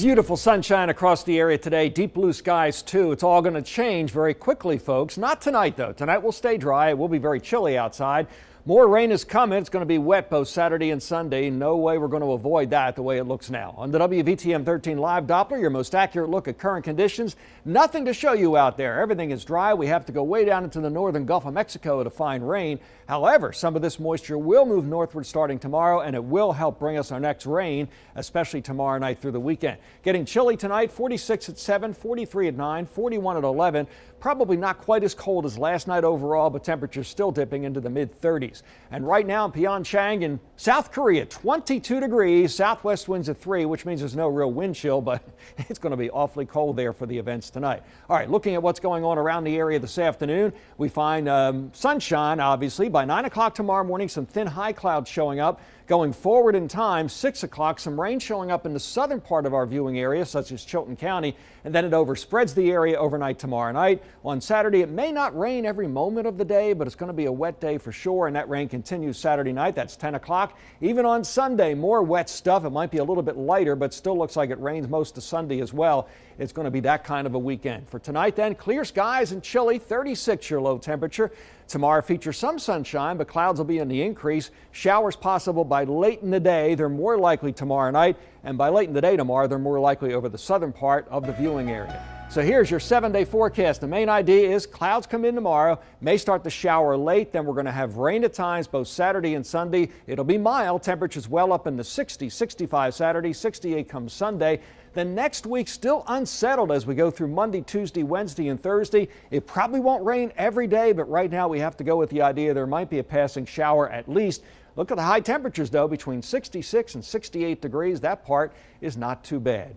Beautiful sunshine across the area today. Deep blue skies too. It's all going to change very quickly, folks. Not tonight though. Tonight will stay dry. It will be very chilly outside. More rain is coming. It's going to be wet both Saturday and Sunday. No way we're going to avoid that the way it looks now. On the WVTM 13 Live Doppler, your most accurate look at current conditions. Nothing to show you out there. Everything is dry. We have to go way down into the northern Gulf of Mexico to find rain. However, some of this moisture will move northward starting tomorrow, and it will help bring us our next rain, especially tomorrow night through the weekend. Getting chilly tonight, 46 at 7, 43 at 9, 41 at 11. Probably not quite as cold as last night overall, but temperatures still dipping into the mid-30s. And right now in Pyeongchang in South Korea, 22 degrees, southwest winds at 3, which means there's no real wind chill, but it's going to be awfully cold there for the events tonight. All right, looking at what's going on around the area this afternoon, we find sunshine, obviously. By 9 o'clock tomorrow morning, some thin high clouds showing up. Going forward in time, 6 o'clock, some rain showing up in the southern part of our viewing area, such as Chilton County, and then it overspreads the area overnight tomorrow night. On Saturday, it may not rain every moment of the day, but it's going to be a wet day for sure, and that rain continues Saturday night. That's 10 o'clock. Even on Sunday, more wet stuff. It might be a little bit lighter, but still looks like it rains most of Sunday as well. It's going to be that kind of a weekend. For tonight then, clear skies and chilly, 36 your low temperature. Tomorrow features some sunshine, but clouds will be in the increase. Showers possible by late in the day. They're more likely tomorrow night, and by late in the day tomorrow, they're more likely over the southern part of the viewing area. So here's your 7-day forecast. The main idea is clouds come in tomorrow, may start to shower late, then we're going to have rain at times both Saturday and Sunday. It'll be mild, temperatures well up in the 60s, 65 Saturday, 68 comes Sunday. Then next week still unsettled as we go through Monday, Tuesday, Wednesday, and Thursday. It probably won't rain every day, but right now we have to go with the idea there might be a passing shower at least. Look at the high temperatures though, between 66 and 68 degrees. That part is not too bad.